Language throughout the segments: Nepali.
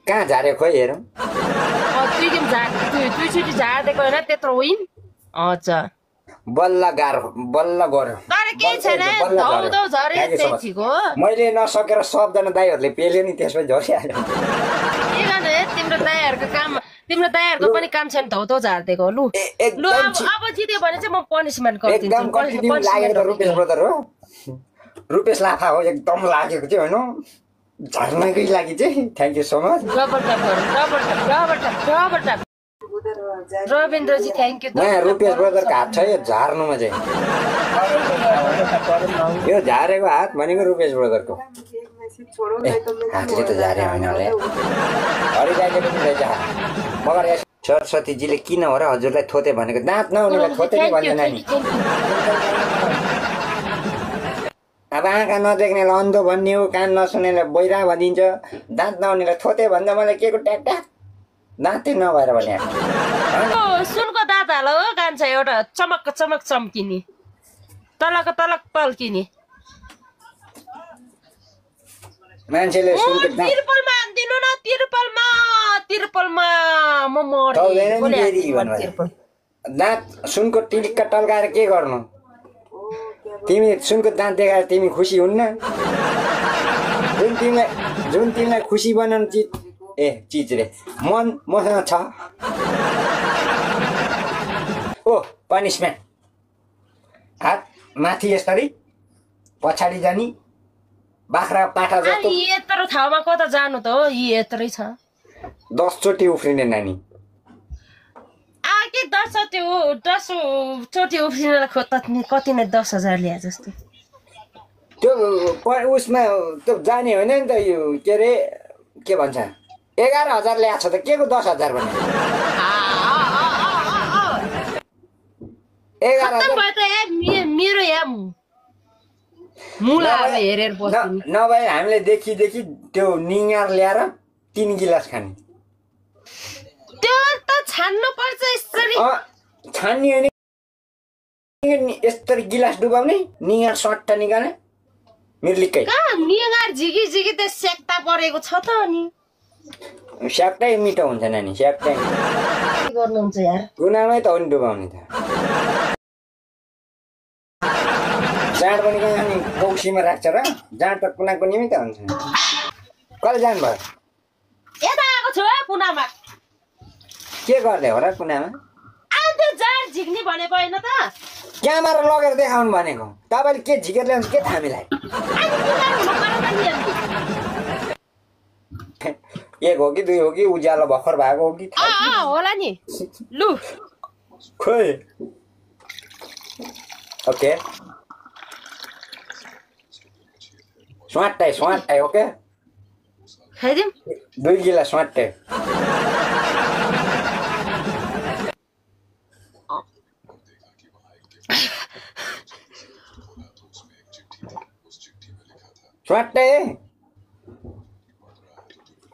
कहाँ झार्यो खोइ हेरौँ दुईचोटि झारिदिएको होइन त्यत्रो होइन हजुर बल्ल गऱ्यो तर केही छैन धौ झरे त्यही ठिक हो मैले नसकेर सबजना दाइहरूले पेल्यो नि त्यसपछि झरिहाल्यो के गर्नु तिम्रो दाइहरूको पनि काम छैन धौ झारिदिएको लु अब जित्यो भने चाहिँ म पनिसमेन्ट गरिदिन्छु रुपेश ब्रदर हो रुपेश लाफा हो एकदम लागेको चाहिँ होइन झर्नकै लागि चाहिँ thank you so much Ravindraji thank you Rupesh ब्रदरको हात छ यो झार्नुमा चाहिँ यो झारेको हात भनेको रुपेश ब्रदरको हातले त झारे होइन होला हरिदाइले पनि रहेछ मगर सरस्वतीजीले किन हो र हजुरलाई थोते भनेको दाँत नहुनेलाई थोते नै भन्छ नानी अब आँखा नदेख्नेलाई अन्धो भन्ने हो कान नसुन्नेलाई बहिरा भनिदिन्छ दाँत नहुनेलाई थोते भन्दा मलाई के को ट्याक दाँतै नभएर भने सुनको दाँत हाल हो कान्छ एउटा चमक चम्किने तलक तल्किने मान्छेले सुनको तिरपलमा म दाँत सुनको टिलिक्क टल्काएर के गर्नु तिमी सुनको दाँत देखाएर तिमी खुसी हुन्न जुन तिमीलाई खुसी बनाउनु चिज रे मन मसँग छ ओ पनिसमेन्ट हात माथि यसरी पछाडि जानी बाख्रा पाठा जस्तो यत्रो ठाउँमा कता जानु त हो यत्रै छ 10 चोटि उफ्रिने नानी के 10 चोटि उफ्रिनलाई कति नै 10,000 ल्या जस्तो त्यो उसमा त्यो जाने होइन नि त यो के अरे के भन्छ 11,000 ल्याएको छ त के को 10,000 भने 11,000 मेरो यहाँ मुला हेरेर बस्नु नभए हामीले देखि त्यो निङार ल्याएर 3 गिलास खाने त्यो त छान्नु पर्छ यसरी छान्ने होइन यसरी गिलास डुबाउने निङार सट्ट निकाल्ने मिर्लिक्कै निङार झिकी त सेक्ता परेको छ त अनि स्याक्टै मिठो हुन्छ नानी स्याक्टै गर्नुहुन्छ यार कुनामै त हो नि डुबाउने त जाँड पनि अनि कौसीमा राख्छ र जाँड त कुनाको निमै त हुन्छ कहिले जानुभयो यता आएको छु कुनामा के गर्दै हो र कुनामा अन्त जाँड झिक्ने भनेको होइन त क्यामेरा लगेर देखाउनु भनेको तपाईँले के झिकेर ल्याउनु के थामीलाई एक हो कि 2 हो कि उज्यालो भर्खर भएको हो कि होला नि लु खोइ ओके स्वाटै ओके खाइदिउँ 2 गिलास स्वाटै स्वाटै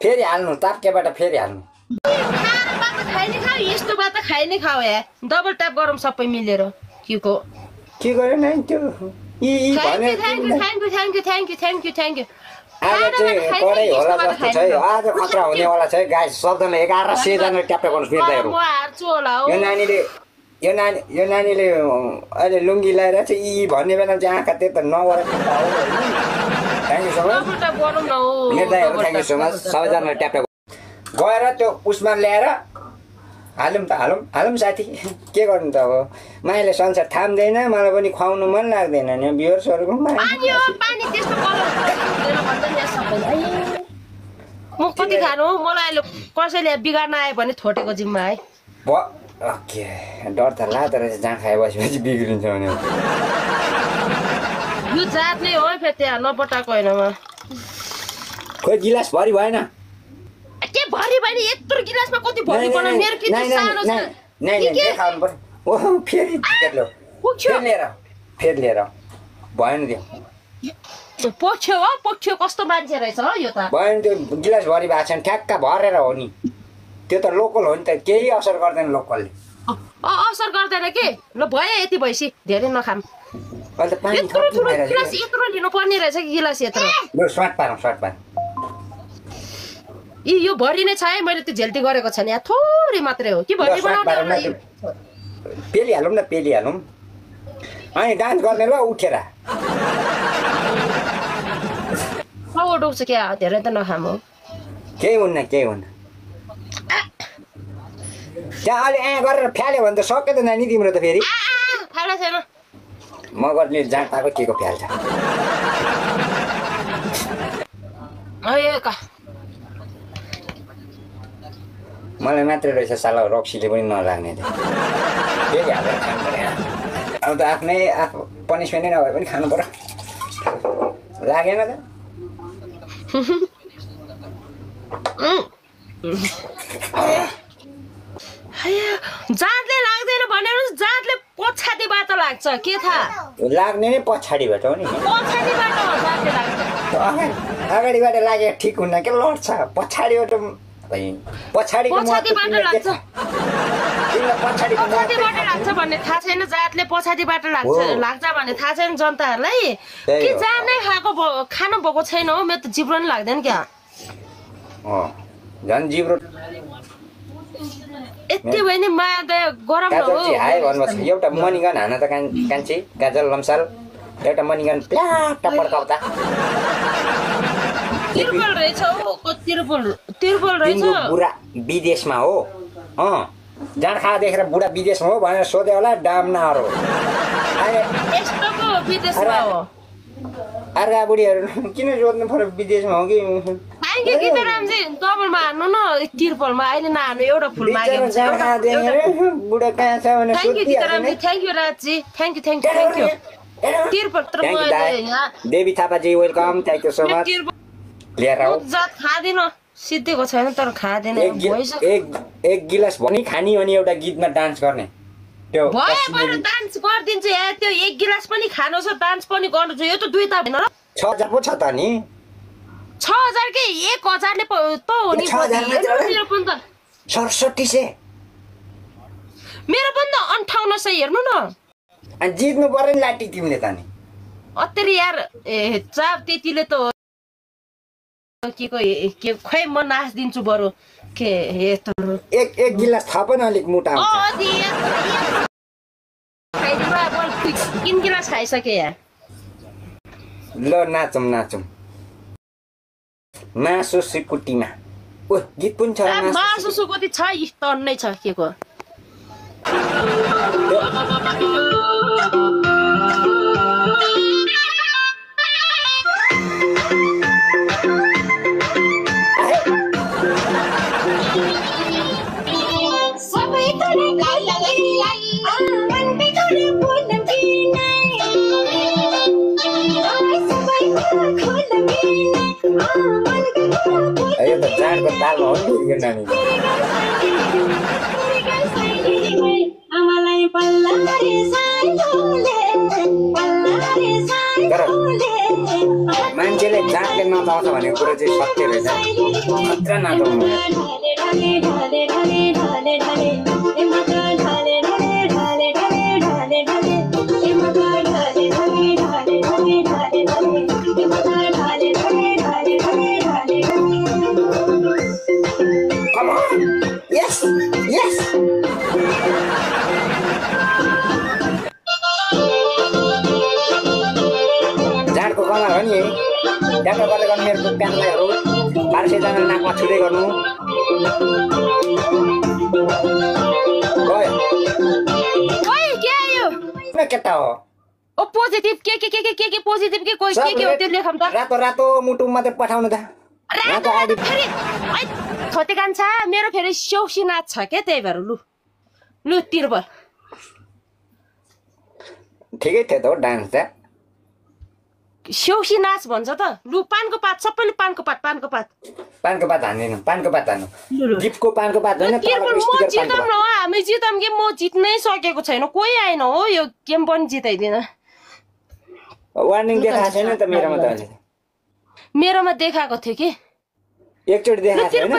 फेरि हाल्नु ताप्केबाट फेरि हाल्नु यस्तो बात खाइ नै खाऊ या डबल ट्याप गरौँ सबै मिलेर के गर्यो नि त्यो थ्याङ्क यू आज चाहिँ कडै होला जस्तो छ आज खतरा हुनेवाला छ गाइस सबजना 1100 जना ट्याप गर्नुस् मिर्दाहरू म हार्छु होला हो यो नानीले अहिले लुङ्गी लाएर चाहिँ यी भन्ने बेला चाहिँ आँखा त्यो त नगरेर थ्याङ्क यू सो मच मिर्दाहरू थ्याङ्क यू सो मच सबैजनाले ट्याप गएर त्यो उसमा ल्याएर हालौँ साथी के गर्नु त अब मायाले संसार थाम्दैन मलाई पनि खुवाउनु मन लाग्दैन नि भ्युअर्सहरुको म कति खानु मलाई अहिले कसैले बिगार्न आयो भने थोटेको जिम्मा है ओके डर त लाग्दो रहेछ जहाँ खाए बसेपछि बिग्रिन्छ भने यो जात नै हो फेरि त्यहाँ नपटाएको होइन म खोइ गिलास भरि भएन के भरि भरि यत्रो गिलासमा कति भरि बनाउनु मेरो के सानो छ के खानु पर्छ ओ फेरि फेरि लिएर भएन त्यो पोख्यो कस्तो मान्छे रहेछ हो यो त भएन त्यो गिलास भरि भएको छैन ठ्याक्क भरेर हो नि त्यो त लोकल हो नि त केही असर गर्दैन लोकलले असर गर्दैन के ल भयो यति भएपछि धेरै नखाम अहिले त पानी यत्रो लिनु पर्ने रहेछ कि गिलास यत्रो ल स्वाट पारौँ यो भरि नै छ है मैले त्यो झेल्ती गरेको छैन यहाँ थोरै मात्रै हो कि भरि बनाउनु पेलिहालौँ न पेलिहालौँ अनि डान्स गर्ने ल उठेर डुक्छ क्या धेरै त नखाम हो केही हुन्न त्यहाँ अलि गरेर फ्याल्यो भने त सक्यो त नानी तिम्रो त फेरि फाल्नु छैन म गर्ने जाँड पाएको के को फ्याल्छ मलाई मात्रै रहेछ साला रक्सीले पनि नलाग्ने फेरि हालेर खानु पर्यो अब त आफ्नै पनिसमेन्टै नभए पनि खानु पर्यो लागेन त जाँतले लाग्दैन भनेर जाँतले पछाडिबाट लाग्छ के थाहा लाग्ने नै पछाडिबाट हो नि पछाडिबाट हो जाँतले लाग्छ अगाडिबाट लागेको ठिक हुन्न के लड्छ पछाडिबाट पछाडिबाट लाग्छ भन्ने थाहा छैन जातले पछाडिबाट लाग्छ भन्ने थाहा छैन जनताहरूलाई के जात नै खानु भएको छैन हो मेरो त जिब्रो नि लाग्दैन क्या झन् जिब्रो यति भयो नि माया दया गरम एउटा मनिगन हान त कान्छी गाजल लम्साल एउटा मनिगन प्लाट पड्काउँदा तिरुपल रहेछ तिरुपल रहेछ बुढा विदेशमा हो जाँड खा देखेर बुढा विदेशमा हो भनेर सोध्यो होला डाम्नाहरू यस्तोको विदेशमा हो अर्का बुढीहरू किन सोध्नु पर्यो विदेशमा हो कि गीतारामजी डबलमा हान्नु न तिरुपलमा अहिले नहान्नु एउटा फुल मागेको छ बुढा कहाँ छ भने Gitaramji thank you Rajji thank you Tirupal Devi Thapaji welcome thank you so much लिएर आऊ जात खाँदिन सिद्धेको छैन तर खाँदैन एक गिलास भनी खानी अनि एउटा गीतमा डान्स गर्ने त्यो डान्स गरिदिन्छु यार त्यो एक गिलास पनि खानु छ डान्स पनि गर्नु छ यो त दुई त होइन र 6000 पो छ त नि 6000 के 1000 ले त हो नि मेरो पनि त 6700 मेरो पनि त 5800 हेर्नु न अनि जित्नु पर्यो नि लाटी तिमीले त नि अत्तरी यार चाप त्यतिले त के खोइ म नाच्दिन्छु बरु के एक गिलास थप न अलिक मोटा हुन्छ 3 गिलास खाइसके यार ल नाचौँ मासु सिकुटीमा ओ गीत पनि छ मासु सुकुटी छ स्तन नै छ के को अयो त जाडको तालमा हो नि यो नानी मान्छेले जाडले नचाउँछ भनेको कुरो चाहिँ सत्य रहेछ खतरा नचाउनु जाडको कमाल हो नि जाडको गर्दै गर्नु मेरो प्यानलाइहरू 1200 जना नाकमा छुँदै गर्नु के आयो केटा हो ओ पोजिटिभ के पोजिटिभ के कोही के हो त्यो लेखम त रातो मुटु मात्रै पठाउनु त रातो फेरि छोटे कान्छा मेरो फेरि सौसी नाच छ के त्यही भएर लु तिरुपल ठिकै थियो त हो डान्स त सौसी नाच भन्छ त लु पानको पात सबैले पानको पात हान्दिनु पानको पात हान्नु जिपको पानको पात होइन तिरुपल म जितम न हामी जितम के म जित्नै सकेको छैन कोही आएन हो यो गेम पनि जिताइदिन वार्निङ देखाएको छैन त मेरोमा त अहिले मेरोमा देखाएको थियो कि एकचोटि देखाएको छैन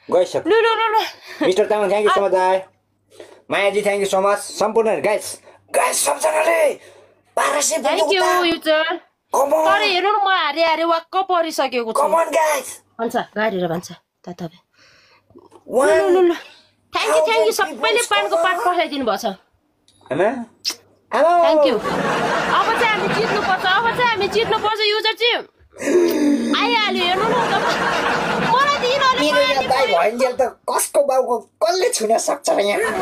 गइसक्यो ल mister Tamang thank you so much Mayaji thank you so much सम्पूर्ण गाइस सबजनाले 1200 थ्याङ्क यू युजर तर हेर्नु न म हारे वाक्क परिसकेको छु कम अन गाइस भन्छ गाडेर भन्छ त तपाईँ ल थ्याङ्क यू सबैले पानको पाठ पठाइदिनु भएको छ थ्याङ्क यू अब चाहिँ हामी जित्नुपर्छ युजर चाहिँ आइहाल्यो हेर्नु न मलाई दिनु त कसको बाउको कसले छुन सक्छ र यहाँ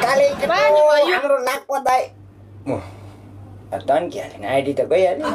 काले हाम्रो नाक पर्दा तन्किहाल्यो आइडी त गइहाल्यो